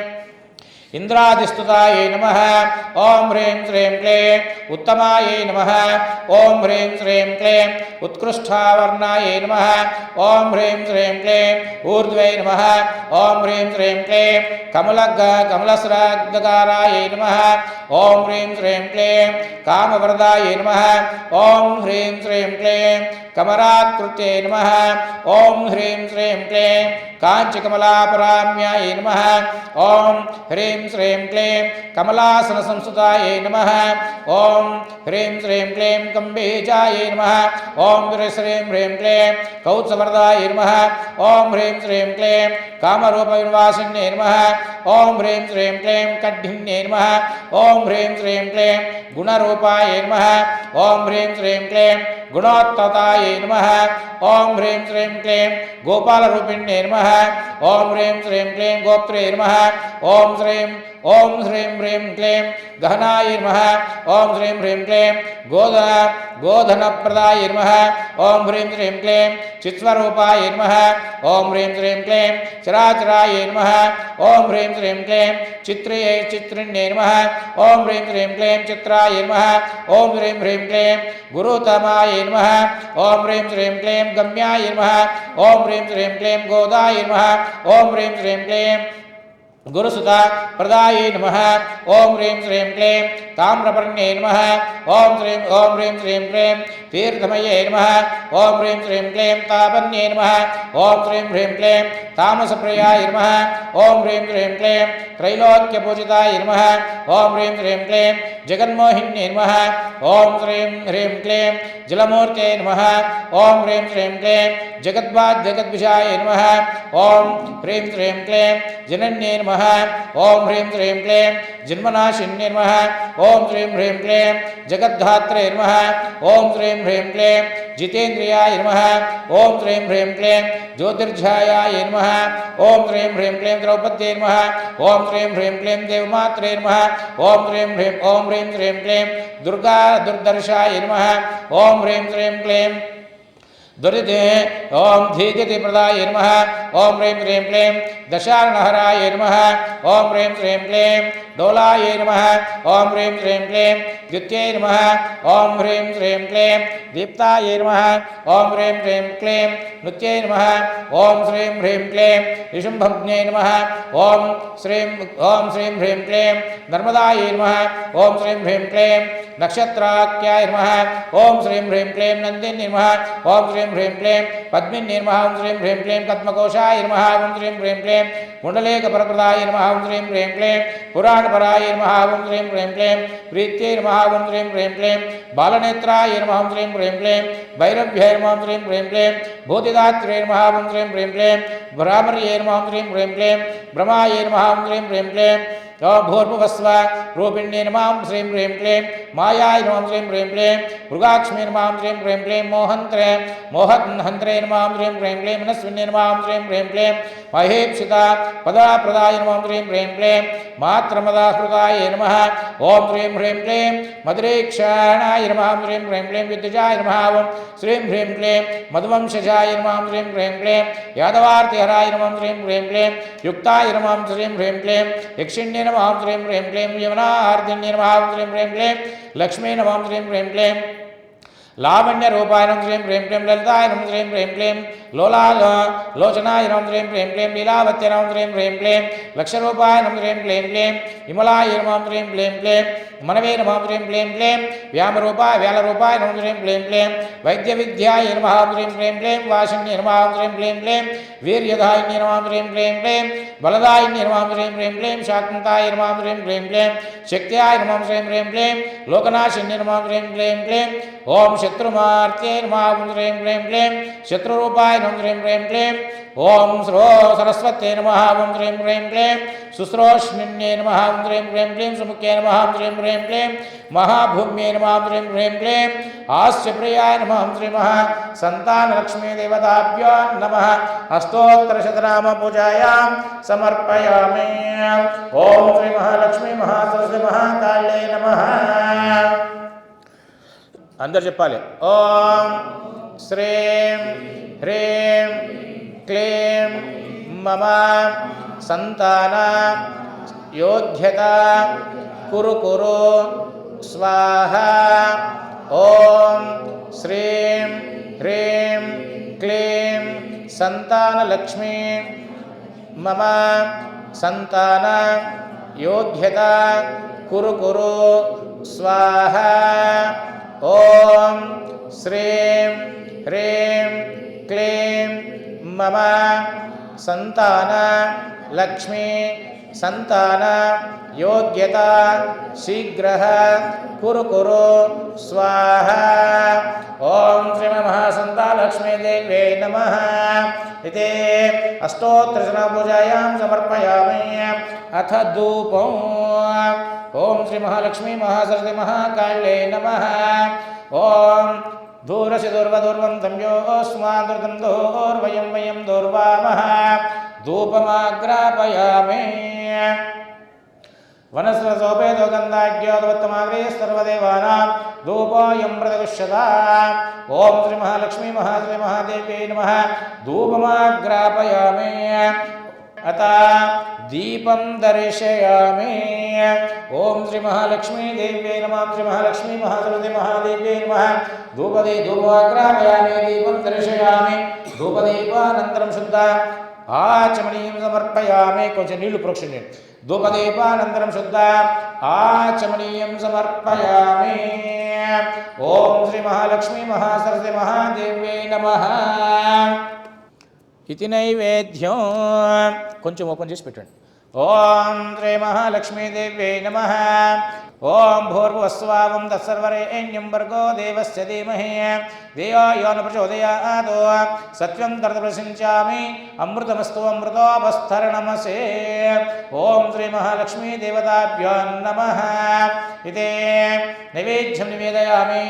इंद्रादिस्तुतायै नमः। ओम ह्रीं श्रीं क्लीं उत्तमायै नमः। ओम ह्रीं श्रीं क्लीं उत्कृष्टावर्णायै नमः। ओम ह्रीं श्रीं क्लीं ऊर्ध्वै नमः। ओम ह्रीं श्रीं क्लीं कमलस्राग्धकारायै नमः। ओम ह्रीं श्रीं क्लीं कामवरदायै नमः। ओम ह्रीं श्रीं क्लीं कमराकृत्यै नमः। ओम ह्रीं श्रीं क्लीं काञ्चकमलापराम्यायै नमः। ओम ह्रीं श्रीं क्लीं कमलासनसंस्तुतायै नमः। ओम ह्रीं श्रीं क्लीं कम्बीजायै नमः। ओम श्रीं ह्रीं क्लीं कौत्सवरदायै नमः। ओम ह्रीं श्रीं क्लीं कामरूपविनाशिन्यै नमः। ओम ह्रीं श्रीं क्लीं कड्ढिन्यै नमः। ओम ह्रीं श्रीं क्लीं गुणरूपायै नमः। ओम ह्रीं श्रीं क्लीं गुणोत्ततायै नमः। ओम ह्रीं श्रीं क्लीं गोपालरूपिण्यै नमः। ओम ह्रीं श्रीं क्लीं गोप्त्रे नमः। ओम ह्रीं ह्रीं क्लीं गहनायै नमः। ओम ह्रीं ह्रीं क्लीं गोधनप्रदायै नमः। ओम ह्रीं श्रीं क्लीं चित्स्वरूपायै नमः। ओम ह्रीं श्रीं क्लीं चराचरायै नमः। ओम ह्रीं श्रीं क्लीं चित्रिण्यै नमः। ओम ह्रीं श्रीं क्लीं चित्रायै नमः। ओम ह्रीं ह्रीं क्लीं गुरुतमायै नमः। ओम ह्रीं श्रीं क्लीं गम्यायै नमः। ओम ह्रीं श्रीं क्लीं गोदायै नमः। ओम ह्रीं श्रीं क्लीं गुरुसुता प्रदायै नमः। ओम ह्रीं श्रीं क्लीं ताम्रपर्ण्यै नमः। ओम ह्रीं श्रीं क्लीं तीर्थमयै नमः। ओम ह्रीं श्रीं क्लीं तापन्यै नमः। ओम ह्रीं ह्रीं क्लीं तामसप्रियायै नमः। ओम ह्रीं श्रीं क्लीं त्रैलोक्यपूजितायै नमः। ओम ह्रीं श्रीं क्लीं जगन्मोहिन्यै नमः। ओम ह्रीं ह्रीं क्लीं जलमूर्त्यै नमः। ओम ह्रीं श्रीं क्लीं जगद्विजायै नमः। ओम ह्रीं श्रीं क्लीं जनन्यै नमः। ओम ह्रीं श्रीं क्लीं जन्मनाशिन्यै नमः। ओम ह्रीं ह्रीं क्लीं जगद्धात्रे नमः। ओम ह्रीं ह्रीं क्लीं जितेन्द्रियाय नमः। ओम ह्रीं ह्रीं क्लीं ज्योतिर्ध्यायाय नमः। ओम ह्रीं ह्रीं क्लीं द्रौपद्यै नमः। ओम ह्रीं ह्रीं क्लीं देवमात्रे नमः। ओम ह्रीं श्रीं क्लीं दुर्गा दुर्दर्शाय नमः। ओम ह्रीं श्रीं क्लीं दुरिते ओम धीतिप्रदाय नमः ओम ह्रीं श्रीं क्लीं दशार्णहराय नमः ओम ह्रीं श्रीं क्लीं डोलाय नमः ओम ह्रीं श्रीं क्लीं द्युत्यै नमः ओम ह्रीं श्रीं क्लीं दीप्ताय नमः ओम ह्रीं श्रीं क्लीं नृत्यै नमः ओम श्रीं ह्रीं क्लीं ऋषुम्भज्ञै नमः ओम श्रीं ह्रीं क्लीं नर्मदाय नमः ओम श्रीं ह्रीं क्लीं नक्षत्राख्याय नमः ओम श्रीं ह्रीं क्लीं नन्दिनी नमः ओम श्रीं ह्रीं क्लीं पद्मिनी नमः ओम श्रीं ह्रीं क्लीं पद्मकोशाय नमः ओम श्रीं ह्रीं क्लीं कुण्डलेकपरप्रदाय नमः ओम श्रीं ह्रीं क्लीं पुराणपराय नमः ओम श्रीं ह्रीं क्लीं प्रीत्यै नमः ओम श्रीं ह्रीं क्लीं बालनेत्राय नमः ओम श्रीं ह्रीं क्लीं भैरव्याय नमः ओम श्रीं ह्रीं क्लीं भूतिदात्रे नमः ओम श्रीं ह्रीं क्लीं भ्रामर्ये नमः ओम श्रीं ह्रीं क्लीं ब्रह्माय नमः ओम श्रीं ह्रीं क्लीं भूर्भुवस्व रूपिण्ये नमः ओम श्रीं ह्रीं क्लीं मायाय नमः ओम श्रीं ह्रीं क्लीं मृगाक्ष्मी नमः ओम श्रीं ह्रीं क्लीं मोहन्त्रे नमः ओम श्रीं ह्रीं क्लीं मनस्विन्ये नमः ओम श्रीं ह्रीं क्लीं महेप्सिता पदाप्रदाय नमः ओम श्रीं ह्रीं क्लीं मात्रमदास्पृताय नमः ओम श्रीं ह्रीं क्लीं मधुरेक्षणाय नमः ओम श्रीं ह्रीं क्लीं विद्युजाय नमः ओम श्रीं ह्रीं क्लीं मधुवंशजाय नमः ओम श्रीं ह्रीं क्लीं यादवार्तिहराय नमः ओम श्रीं ह्रीं क्लीं युक्ताय नमः ओम श्रीं ह्रीं क्लीं यक्षिण्ये नमः ओम श्रीं ह्रीं क्लीं यमुनार्दिन्ये नमः ओम श्रीं ह्रीं क्लीं लक्ष्मी नमः ओम श्रीं ह्रीं क्लीं लावण्यरूपाय नमः श्रीं ह्रीं क्लीं ललिताय नमः श्रीं ह्रीं क्लीं लोचनाय नमः श्रीं ह्रीं क्लीं लीलावत्य नमः श्रीं ह्रीं क्लीं लक्षरूपाय नमः श्रीं ह्रीं क्लीं विमलाय नमः श्रीं ह्रीं क्लीं मनवे नमः श्रीं ह्रीं क्लीं व्यामरूपाय व्यालरूपाय नमः श्रीं ह्रीं क्लीं वैद्यविद्याय नमः श्रीं ह्रीं क्लीं वाशिन्ये नमः श्रीं ह्रीं क्लीं वीर्यदायिन्ये नमः श्रीं ह्रीं क्लीं बलदायिन्ये नमः श्रीं ह्रीं क्लीं शाकुन्ताय नमः श्रीं ह्रीं क्लीं शक्त्याय नमः श्रीं ह्रीं क्लीं लोकनाशिन्ये नमः श्रीं ह्रीं क्लीं ओम शत्रुमार्त्ये नमः श्रीं ह्रीं क्लीं शत्रुरूपाय नमः श्रीं ह्रीं क्लीं ओम सरस्वत्यै नमः ओम श्रीं ह्रीं क्लीं सुस्रोष्णिन्ये नमः ओम श्रीं ह्रीं क्लीं सुमुख्ये नमः ओम श्रीं ह्रीं क्लीं महाभूम्ये नमः ओम श्रीं ह्रीं क्लीं हास्यप्रियाय नमः ओम श्रीं संतानलक्ष्मी देवताभ्यो नमः अष्टोत्तरशतनामपूजायां समर्पयामि ओम श्री महालक्ष्मी महासरस्वती महाकाल्यै नमः अंदर చెప్పాలి ओम श्रीं ह्रीं क्लीं मम संतान योध्यता कुरु कुरु स्वाहा ओम श्रीं ह्रीं क्लीं संतानलक्ष्मी मम संतान योध्यता कुरु कुरु स्वाहा ओम श्रीं ह्रीं क्लीं मम संतान लक्ष्मी संतान योग्यता शीघ्रः कुरु कुरु स्वाहा ओम श्री महासंतानलक्ष्मी देव्यै नमः इति अष्टोत्तरशतनामपूजायां समर्पयामि अथ धूपम् ओम श्री महालक्ष्मी महासरस्वती महाकाल्यै नमः ओम दूरस्य दूर्वदूर्वं तम्योऽस्मादृतं दोर्वयं वयं दोर्वामः धूपमाग्रापयामि वनस्रसोपेतो गन्धाढ्योदवत्तमाग्रे सर्वदेवानां धूपोऽयं प्रतिगुह्यता ओम श्री महालक्ष्मी महासरस्वती महादेव्यै नमः धूपमाग्रापयामि अत दीपं दर्शयामि ओम श्री महालक्ष्मी देव्यै नमः श्री महालक्ष्मी महासरस्वती महादेव्यै नमः धूपमाग्रापयामि दीपं दर्शयामि धूपदीपानन्तरं शुद्ध आचमनीयं समर्पयामि కొంచెం నీళ్లు ప్రోక్షణీయం धूपदीपानन्तरं शुद्ध आचमनीयं समर्पयामि ओम श्री महालक्ष्मी महासरस्वती महादेव्यै नमः इति नैवेद्यं కొంచెం ఓపెన్ చేసి పెట్టండి ओम श्री महालक्ष्मी देव्यै नमः ओम भूर्भुवस्वावं तत्सर्वरेण्यं भर्गो देवस्य धीमहि धियो यो न प्रचोदयात् सत्यं तर्तप्रसिञ्चामि अमृतमस्तु अमृतोपस्थरणमसे ओम श्री महालक्ष्मी देवताभ्यो नमः इति नैवेद्यं निवेदयामि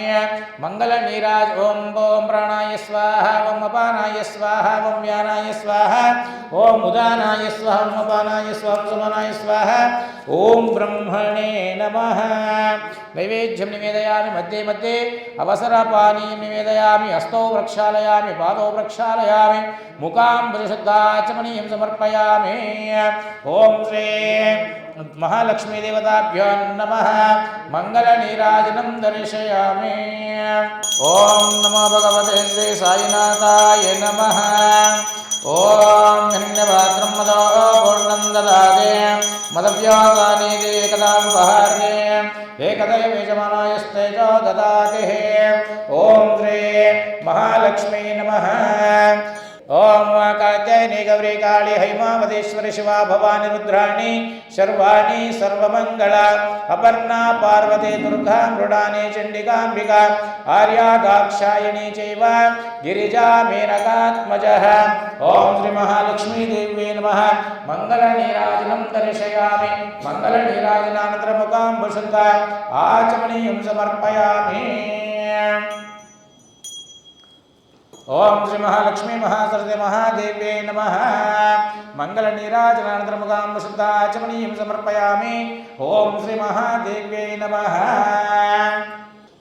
मंगलनीराज ओम ओम प्राणाय स्वाहा ओम अपानाय स्वाहा ओम व्यानाय स्वाहा ओम उदानाय स्वाहा ओम अपानाय स्वाहा स्वाम सुमनाय स्वाहा ओम ब्रह्मणे नमः नैवेद्यं निवेदयामि मध्ये मध्ये अवसरपानीयं निवेदयामि हस्तौ प्रक्षालयामि पादौ प्रक्षालयामि मुखाम्बुजशुद्धाचमनीयं समर्पयामि ओम श्री महालक्ष्मी देवताभ्यो नमः मंगलनीराजनं दर्शयामि ओम नमो भगवते श्री साईनाथाय नमः ओम धन्यवाद्रं मदो पूर्णं ददाते मदव्यासानीति एकदामुपहार्ये एकदैव यजमानायस्तेजो ददाति ओम श्री महालक्ष्मी नमः ओम कात्यायनी गौरी काली हैमावतीश्वरी शिवा भवानी रुद्राणी शर्वाणी सर्वमंगला अपर्णा पार्वती दुर्गा मृडानी चंडिकांबिका आर्या दाक्षायणी चैव गिरिजा मेनकात्मजः ओम श्री महालक्ष्मी देव्यै नमः मंगलनीराजनं दर्शयामि मंगलनीराजनानन्तरं मुखाम्बुशुद्धा आचमनीयं समर्पयामि ओम श्री महालक्ष्मी महासरस्वती महादेव्यै नमः मंगलनीराजनानन्तरं मुखाम्बुशुद्धाचमनीयं समर्पयामि ओम श्री महादेव्यै नमः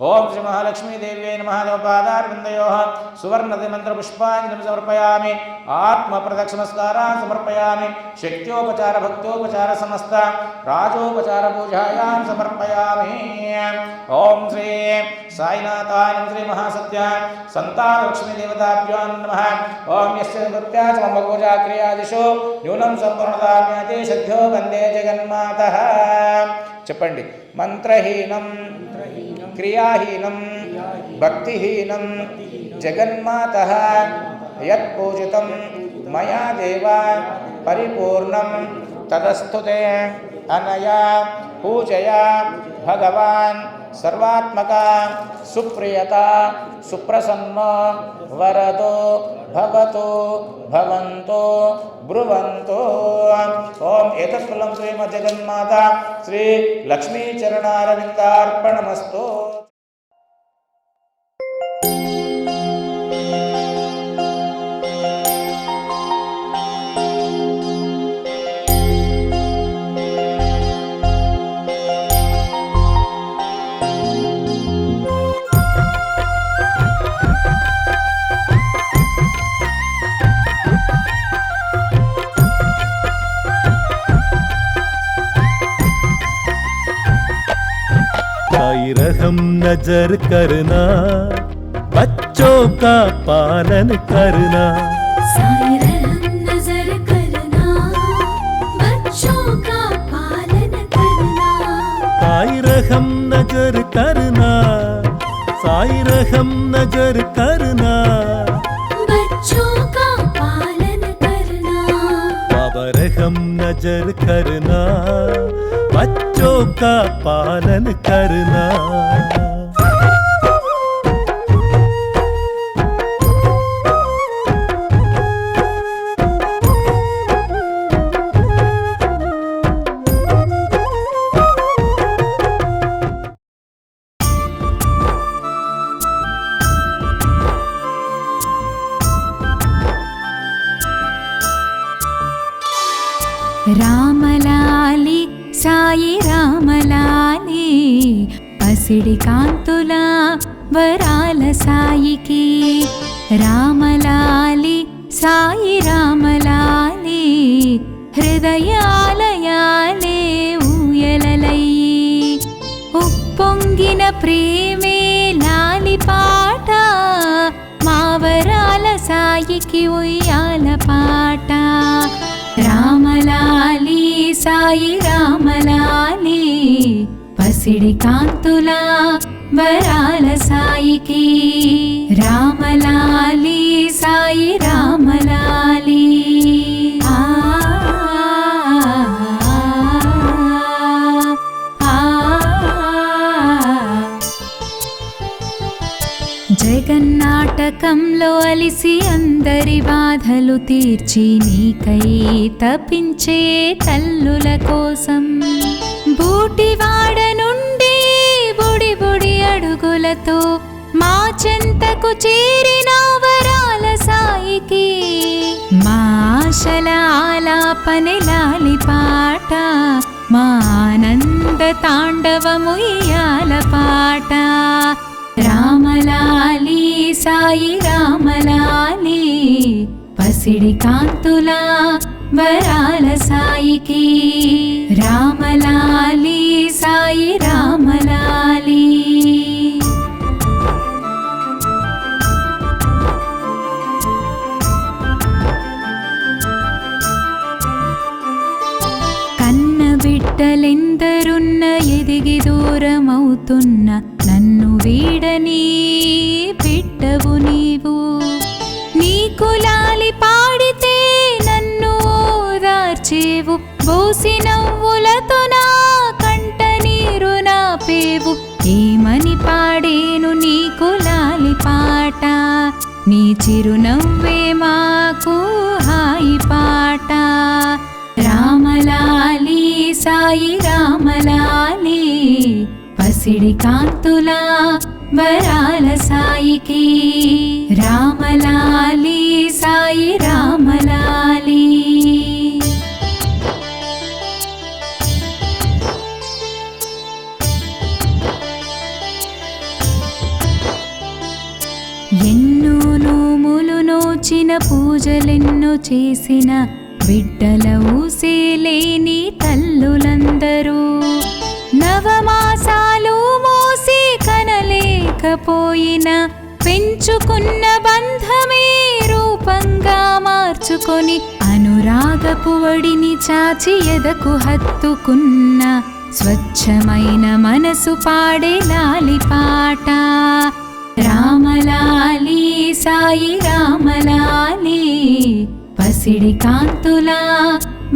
ओम श्री महालक्ष्मी देव्यै नमः पादारविन्दयोः सुवर्णमन्त्रपुष्पाञ्जलिं समर्पयामि आत्मप्रदक्षिणस्कारान् समर्पयामि शक्त्योपचार भक्तोपचार समस्त राजोपचार पूजायां समर्पयामि ओम श्री साईनाथाय श्री महासत्य संतानलक्ष्मी देवताभ्यो नमः ओम यस्य नृत्याच मम पूजा क्रियादिषु न्यूनं सम्पूर्णताम्यते सद्यो वन्दे जगन्मातः చెప్పండి మంత్రహీనం క్రియాహీనం భక్తిహీనం జగన్మాతః యత్పూజితం మయా దేవ పరిపూర్ణం తదస్తుతే అనయా పూజయా భగవాన్ సర్వాత్మక సుప్రియత సుప్రసన్నో వరదో భవతో భవంతో బ్రువంతో ఓం ఏతత్ఫలం శ్రీమ జగన్మాత శ్రీ లక్ష్మీ చరణారవిందార్పణమస్తు रहम नजर करना बच्चों का पालन करना साईं रहम नजर करना बच्चों का पालन करना साईं रहम नजर करना साईं रहम नजर करना बच्चों का पालन करना बाबा रहम नजर करना बच्चों का पालन करना రామలాలి సాయి రామలాలి పసిడి కాంతుల వరాల సాయికి రామలాలి సాయి రామలాలి హృదయాలయాలే ఊయలలయ్యి ఉప్పొంగిన ప్రేమే లాలి పాట మా వరాల సాయికి ఉయ్యాల పాట రామలాలి సాయి రామలాలి పసిడి కాంతుల వరాల సాయికి రామలాలి సాయి రామలాలి జగన్నాటకంలో అలిసి అందరి బాధలు తీర్చి నీకై తపించే తల్లుల కోసం బూటివాడ నుండి బుడి బుడి అడుగులతో మా చెంతకు చేరిన వరాల సాయికి మా ఆశల ఆలాపనె లాలి పాట మా ఆనంద తాండవము ఇయాల పాట రామలాలి సాయి రామలాలి పసిడి కాంతుల వరాల సాయికి రామలాలి సాయి రామలాలి కన్న బిడ్డలెందరున్న ఎదిగి దూరమవుతున్న నన్ను వీడని బిడ్డవు నీవు నీకు లాలి పాడితే నన్ను ఓదార్చేవు బోసి నవ్వులతో నా కంట నీరు నాపేవు ఏమని పాడేను నీకు లాలి పాట నీ చిరునవ్వే మాకు హాయి పాట రామలాలి సాయి రామలాలి పసిడి కాంతుల వరాల సాయికి రామలాలి సాయి రామలాలి ఎన్నో నోములు నోచిన పూజలెన్నో చేసిన బిడ్డల ఊసేలేని తల్లులందరూ నవమాసాలు మోసి కనలేకపోయిన పెంచుకున్న బంధమే రూపంగా మార్చుకొని అనురాగపు వడిని చాచి ఎదకు హత్తుకున్న స్వచ్ఛమైన మనసు పాడే లాలి పాట రామలాలి సాయి రామలాలి పసిడి కాంతుల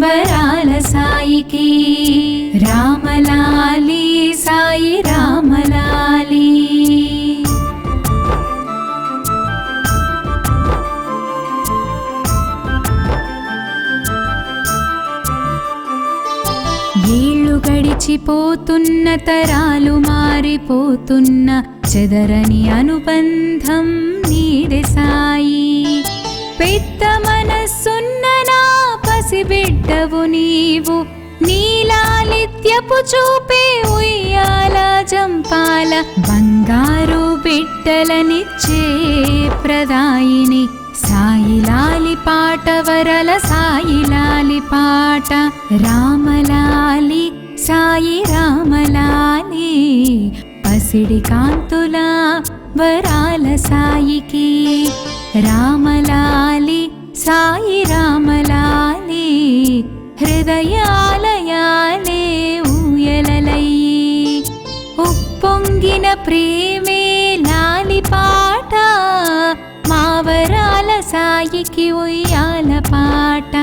వరాల సాయికి రామలాలి సాయి రామలాలి ఏళ్ళు గడిచిపోతున్న తరాలు మారిపోతున్న చెదరని అనుబంధం నీదే సాయి పెద్ద మనస్సున్న నా పసిబిడ్డవు నీవు నీలాలిత్యపు చూపే ఉయ్యాల జంపాల బంగారు బిడ్డలనిచ్చే ప్రదాయిని సాయి లాలి పాట వరల సాయి లాలి పాట రామలాలి సాయి రామలాలి పసిడి కాంతుల వరాల సాయికి రామలాలి సాయి రామలాలి హృదయాలయాలే ఊయలలయ్యి ఉప్పొంగిన ప్రేమే లాలి పాట మా వరాల సాయికి ఉయ్యాల పాట